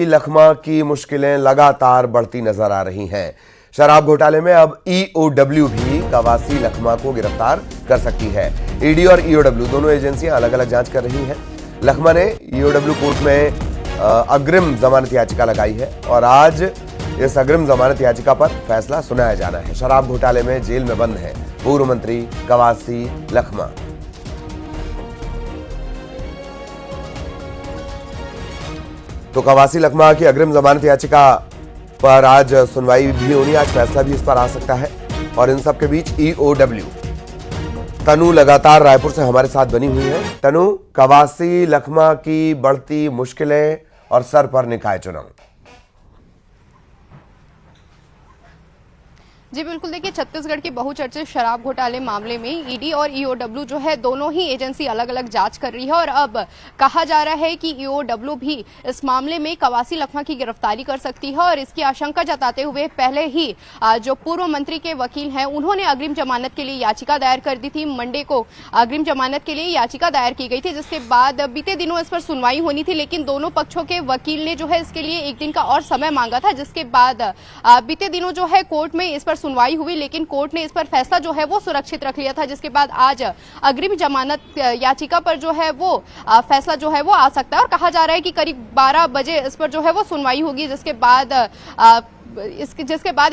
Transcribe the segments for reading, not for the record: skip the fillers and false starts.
लखमा की मुश्किलें लगातार बढ़ती नजर आ रही हैं। शराब घोटाले में अब ईओडब्ल्यू भी कवासी लखमा को गिरफ्तार कर सकती है। ईडी और ईओडब्ल्यू दोनों एजेंसियां अलग अलग जांच कर रही हैं। लखमा ने ईओडब्ल्यू कोर्ट में अग्रिम जमानत याचिका लगाई है और आज इस अग्रिम जमानत याचिका पर फैसला सुनाया जाना है। शराब घोटाले में जेल में बंद है पूर्व मंत्री कवासी लखमा। तो कवासी लखमा की अग्रिम जमानत याचिका पर आज सुनवाई भी होनी, आज फैसला भी इस पर आ सकता है। और इन सब के बीच ईओडब्ल्यू तनु लगातार रायपुर से हमारे साथ बनी हुई है। तनु, कवासी लखमा की बढ़ती मुश्किलें और सर पर निकाय चुनाव। जी बिल्कुल, देखिए छत्तीसगढ़ के बहुचर्चित शराब घोटाले मामले में ईडी और ईओडब्ल्यू जो है दोनों ही एजेंसी अलग अलग जांच कर रही है और अब कहा जा रहा है कि ईओडब्ल्यू भी इस मामले में कवासी लखमा की गिरफ्तारी कर सकती है। और इसकी आशंका जताते हुए पहले ही जो पूर्व मंत्री के वकील हैं उन्होंने अग्रिम जमानत के लिए याचिका दायर कर दी थी। मंडे को अग्रिम जमानत के लिए याचिका दायर की गई थी, जिसके बाद बीते दिनों इस पर सुनवाई होनी थी, लेकिन दोनों पक्षों के वकील ने जो है इसके लिए एक दिन का और समय मांगा था, जिसके बाद बीते दिनों जो है कोर्ट में इस पर सुनवाई हुई, लेकिन कोर्ट ने इस पर फैसला जो है वो सुरक्षित रख लिया था, जिसके बाद आज अग्रिम जमानत याचिका पर जो है वो फैसला जो है वो आ सकता है। और कहा जा रहा है कि करीब 12 बजे इस पर जो है वो सुनवाई होगी, जिसके बाद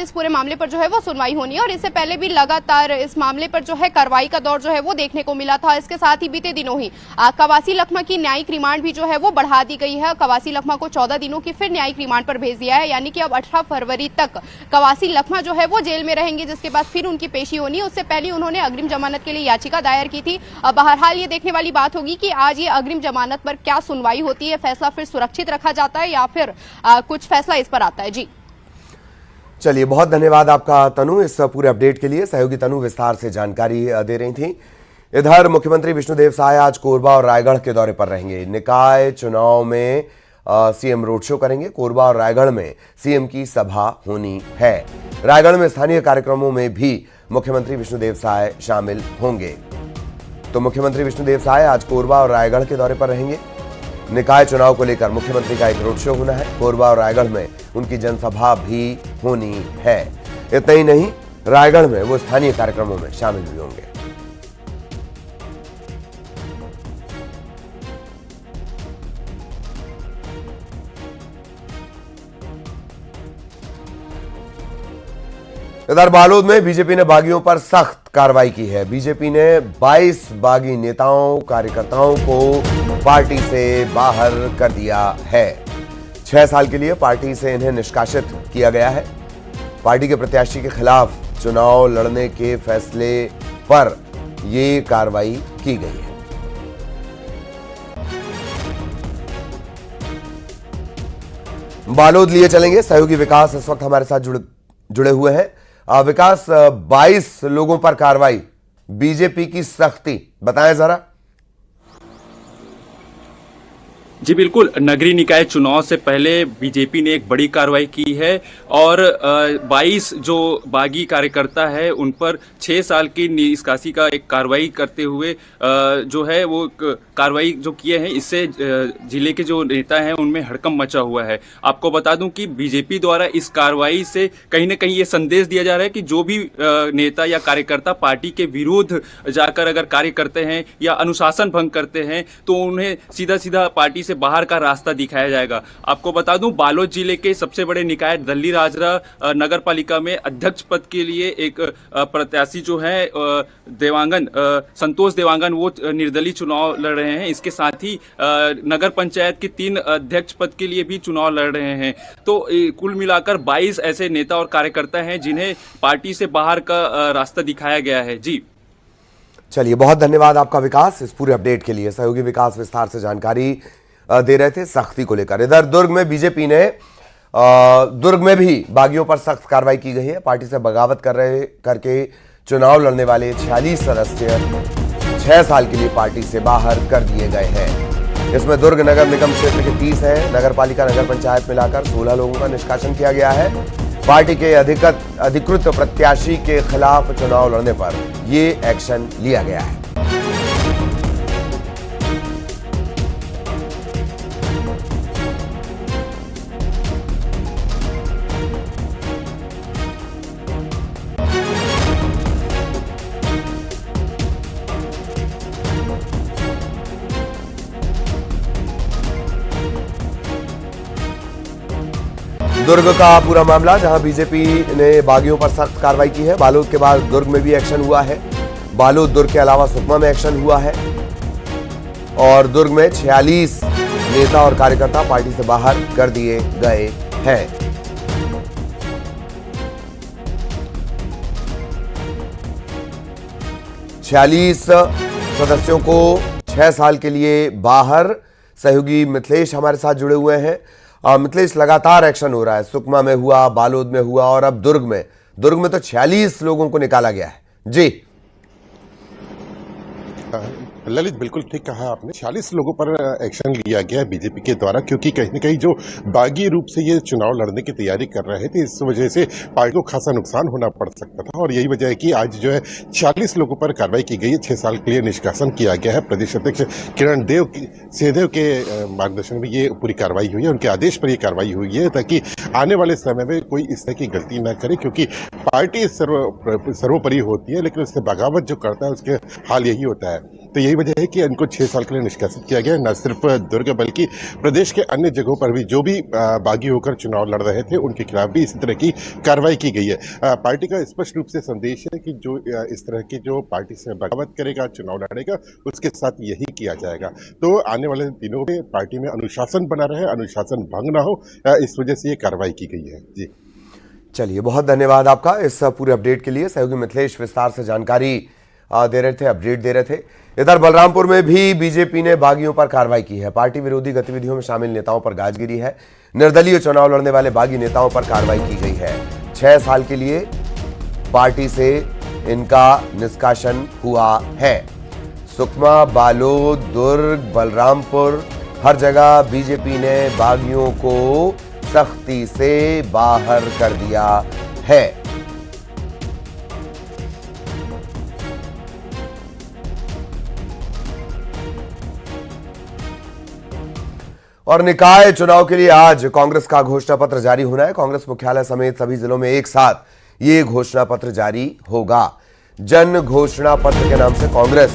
इस पूरे मामले पर जो है वो सुनवाई होनी है। और इससे पहले भी लगातार इस मामले पर जो है कार्रवाई का दौर जो है वो देखने को मिला था। इसके साथ ही बीते दिनों ही कवासी लखमा की न्यायिक रिमांड भी जो है वो बढ़ा दी गई है। कवासी लखमा को 14 दिनों की फिर न्यायिक रिमांड पर भेज दिया है, यानी कि अब 18 फरवरी तक कवासी लखमा जो है वो जेल में रहेंगे, जिसके बाद फिर उनकी पेशी होनी है। उससे पहले उन्होंने अग्रिम जमानत के लिए याचिका दायर की थी। बहरहाल ये देखने वाली बात होगी कि आज ये अग्रिम जमानत पर क्या सुनवाई होती है, फैसला फिर सुरक्षित रखा जाता है या फिर कुछ फैसला इस पर आता है। जी चलिए, बहुत धन्यवाद आपका तनु, इस पूरे अपडेट के लिए। सहयोगी तनु विस्तार से जानकारी दे रही थी। इधर मुख्यमंत्री विष्णुदेव साय आज कोरबा और रायगढ़ के दौरे पर रहेंगे। निकाय चुनाव में सीएम रोड शो करेंगे। कोरबा और रायगढ़ में सीएम की सभा होनी है। रायगढ़ में स्थानीय कार्यक्रमों में भी मुख्यमंत्री विष्णुदेव साय शामिल होंगे। तो मुख्यमंत्री विष्णुदेव साय आज कोरबा और रायगढ़ के दौरे पर रहेंगे। निकाय चुनाव को लेकर मुख्यमंत्री का एक रोड शो होना है। कोरबा और रायगढ़ में उनकी जनसभा भी होनी है। इतना ही नहीं, रायगढ़ में वो स्थानीय कार्यक्रमों में शामिल भी होंगे। इधर बालोद में बीजेपी ने बागियों पर सख्त कार्रवाई की है। बीजेपी ने 22 बागी नेताओं कार्यकर्ताओं को पार्टी से बाहर कर दिया है। 6 साल के लिए पार्टी से इन्हें निष्कासित किया गया है। पार्टी के प्रत्याशी के खिलाफ चुनाव लड़ने के फैसले पर यह कार्रवाई की गई है। बालोद लिए चलेंगे सहयोगी विकास इस वक्त हमारे साथ जुड़े हुए हैं। विकास, 22 लोगों पर कार्रवाई, बीजेपी की सख्ती, बताएं जरा। जी बिल्कुल, नगरीय निकाय चुनाव से पहले बीजेपी ने एक बड़ी कार्रवाई की है और 22 जो बागी कार्यकर्ता है उन पर 6 साल की निष्कासी का एक कार्रवाई करते हुए जो है वो कार्रवाई जो किए हैं, इससे जिले के जो नेता हैं उनमें हड़कंप मचा हुआ है। आपको बता दूं कि बीजेपी द्वारा इस कार्रवाई से कहीं ना कहीं ये संदेश दिया जा रहा है कि जो भी नेता या कार्यकर्ता पार्टी के विरुद्ध जाकर अगर कार्य करते हैं या अनुशासन भंग करते हैं तो उन्हें सीधा सीधा पार्टी से बाहर का रास्ता दिखाया जाएगा। आपको बता दूं, बालोद जिले के सबसे बड़े निकाय दल्ली राजरा नगर पालिका में अध्यक्ष पद के लिए एक प्रत्याशी जो है देवांगन, संतोष देवांगन, वो निर्दलीय चुनाव लड़ रहे हैं। इसके साथ ही नगर पंचायत के 3 अध्यक्ष पद के लिए भी चुनाव लड़ रहे हैं। तो कुल मिलाकर 22 ऐसे नेता और कार्यकर्ता हैं जिन्हें पार्टी से बाहर का रास्ता दिखाया गया है। जी चलिए, बहुत धन्यवाद आपका विकास इस पूरे अपडेट के लिए। सहयोगी विकास विस्तार से जानकारी दे रहे थे सख्ती को लेकर। इधर दुर्ग में बीजेपी ने दुर्ग में भी बागियों पर सख्त कार्रवाई की गई है। पार्टी से बगावत करके चुनाव लड़ने वाले 46 सदस्य 6 साल के लिए पार्टी से बाहर कर दिए गए हैं। इसमें दुर्ग नगर निगम क्षेत्र के 30 है, नगर पालिका नगर पंचायत मिलाकर 16 लोगों का निष्कासन किया गया है। पार्टी के अधिकृत प्रत्याशी के खिलाफ चुनाव लड़ने पर यह एक्शन लिया गया है। दुर्ग का पूरा मामला, जहां बीजेपी ने बागियों पर सख्त कार्रवाई की है। बालोद के बाद दुर्ग में भी एक्शन हुआ है। बालोद, दुर्ग के अलावा सुकमा में एक्शन हुआ है और दुर्ग में 46 नेता और कार्यकर्ता पार्टी से बाहर कर दिए गए हैं। छियालीस सदस्यों को 6 साल के लिए बाहर। सहयोगी मिथिलेश हमारे साथ जुड़े हुए हैं। मिथिलेश, लगातार एक्शन हो रहा है, सुकमा में हुआ, बालोद में हुआ और अब दुर्ग में तो 46 लोगों को निकाला गया है। जी ललित, बिल्कुल ठीक कहा आपने। 46 लोगों पर एक्शन लिया गया बीजेपी के द्वारा, क्योंकि कहीं न कहीं जो बागी रूप से ये चुनाव लड़ने की तैयारी कर रहे थे, इस वजह से पार्टी को खासा नुकसान होना पड़ सकता था और यही वजह है कि आज जो है 46 लोगों पर कार्रवाई की गई है। 6 साल के लिए निष्कासन किया गया है। प्रदेश अध्यक्ष किरण सिंहदेव के मार्गदर्शन में ये पूरी कार्रवाई हुई है, उनके आदेश पर यह कार्रवाई हुई है ताकि आने वाले समय में कोई इस तरह की गलती न करे, क्योंकि पार्टी सर्वोपरि होती है, लेकिन उससे बगावत जो करता है उसके हाल यही होता है। तो यही वजह है कि इनको 6 साल के लिए निष्कासित किया गया। न सिर्फ दुर्ग बल्कि प्रदेश के अन्य जगहों पर भी जो भी बागी होकर चुनाव लड़ रहे थे उनके खिलाफ भी इसी तरह की कार्रवाई की गई है। पार्टी का स्पष्ट रूप से संदेश है कि जो इस तरह की जो पार्टी से बगावत करेगा, चुनाव लड़ेगा, उसके साथ यही किया जाएगा। तो आने वाले दिनों में पार्टी में अनुशासन बना रहे, अनुशासन भंग ना हो, इस वजह से ये कार्रवाई की गई है। जी चलिए, बहुत धन्यवाद आपका इस पूरे अपडेट के लिए। सहयोगी मिथिलेश विस्तार से जानकारी दे रहे थे, अपडेट दे रहे थे। इधर बलरामपुर में भी बीजेपी ने बागियों पर कार्रवाई की है। पार्टी विरोधी गतिविधियों में शामिल नेताओं पर गाजगिरी है। निर्दलीय चुनाव लड़ने वाले बागी नेताओं पर कार्रवाई की गई है। 6 साल के लिए पार्टी से इनका निष्कासन हुआ है। सुकमा, बालोद, दुर्ग, बलरामपुर, हर जगह बीजेपी ने बागियों को सख्ती से बाहर कर दिया है। और निकाय चुनाव के लिए आज कांग्रेस का घोषणा पत्र जारी होना है। कांग्रेस मुख्यालय समेत सभी जिलों में एक साथ ये घोषणा पत्र जारी होगा। जन घोषणा पत्र के नाम से कांग्रेस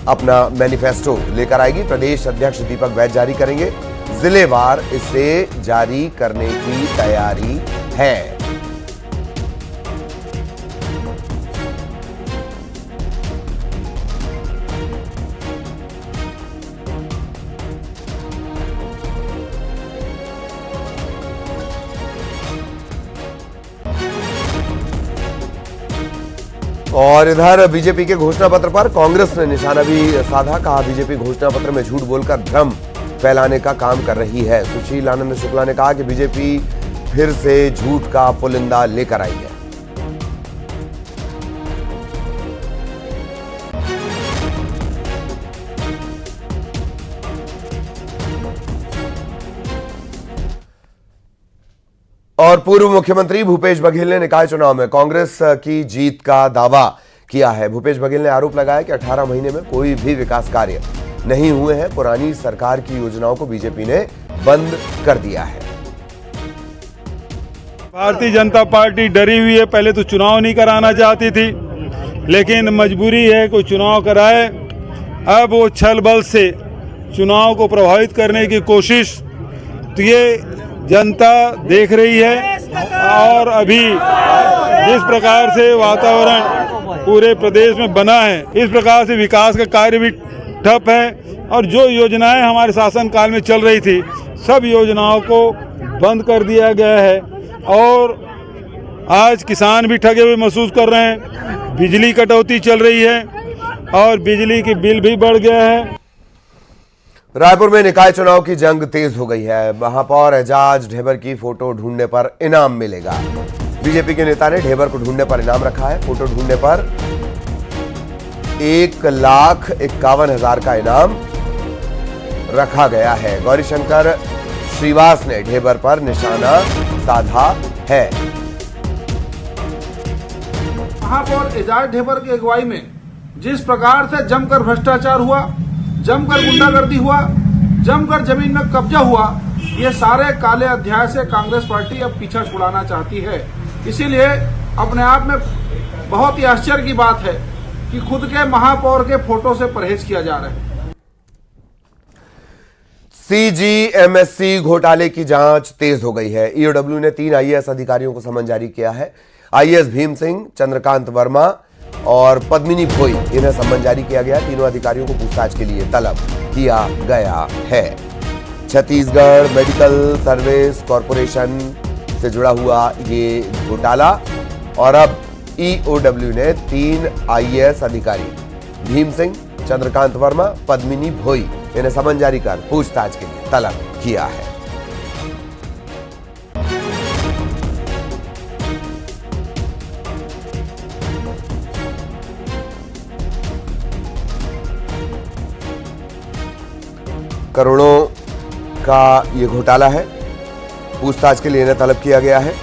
अपना मैनिफेस्टो लेकर आएगी। प्रदेश अध्यक्ष दीपक वैद्य जारी करेंगे। जिलेवार इसे जारी करने की तैयारी है। और इधर बीजेपी के घोषणा पत्र पर कांग्रेस ने निशाना भी साधा। कहा, बीजेपी घोषणा पत्र में झूठ बोलकर भ्रम फैलाने का काम कर रही है। सुशील आनंद शुक्ला ने कहा कि बीजेपी फिर से झूठ का पुलिंदा लेकर आई है। और पूर्व मुख्यमंत्री भूपेश बघेल ने निकाय चुनाव में कांग्रेस की जीत का दावा किया है। भूपेश बघेल ने आरोप लगाया कि 18 महीने में कोई भी विकास कार्य नहीं हुए हैं। पुरानी सरकार की योजनाओं को बीजेपी ने बंद कर दिया है। भारतीय जनता पार्टी डरी हुई है। पहले तो चुनाव नहीं कराना चाहती थी, लेकिन मजबूरी है कोई चुनाव कराए। अब वो छल बल से चुनाव को प्रभावित करने की कोशिश तो ये जनता देख रही है। और अभी जिस प्रकार से वातावरण पूरे प्रदेश में बना है, इस प्रकार से विकास का कार्य भी ठप है। और जो योजनाएं हमारे शासनकाल में चल रही थी, सब योजनाओं को बंद कर दिया गया है। और आज किसान भी ठगे हुए महसूस कर रहे हैं। बिजली कटौती चल रही है और बिजली की बिल भी बढ़ गया है। रायपुर में निकाय चुनाव की जंग तेज हो गई है। महापौर एजाज ढेबर की फोटो ढूंढने पर इनाम मिलेगा। बीजेपी के नेता ने ढेबर को ढूंढने पर इनाम रखा है। फोटो ढूंढने पर 1,51,000 का इनाम रखा गया है। गौरीशंकर श्रीवास ने ढेबर पर निशाना साधा है। महापौर एजाज ढेबर की अगुवाई में जिस प्रकार से जमकर भ्रष्टाचार हुआ, जमकर गुंडागर्दी हुआ, जमकर जमीन में कब्जा हुआ, ये सारे काले अध्याय से कांग्रेस पार्टी अब पीछा छुड़ाना चाहती है। इसीलिए अपने आप में बहुत ही आश्चर्य की बात है कि खुद के महापौर के फोटो से परहेज किया जा रहा है। सीजीएमएससी घोटाले की जांच तेज हो गई है। ईओडब्ल्यू ने 3 आईएएस अधिकारियों को समन जारी किया है। आईएएस भीम सिंह, चंद्रकांत वर्मा और पद्मिनी भोई, इन्हें समन जारी किया गया। तीनों अधिकारियों को पूछताछ के लिए तलब किया गया है। छत्तीसगढ़ मेडिकल सर्विस कॉरपोरेशन से जुड़ा हुआ ये घोटाला, और अब ईओडब्ल्यू ने 3 आईएएस अधिकारी भीम सिंह, चंद्रकांत वर्मा, पद्मिनी भोई, इन्हें समन जारी कर पूछताछ के लिए तलब किया है। करोड़ों का ये घोटाला है, पूछताछ के लिए इन्हें तलब किया गया है।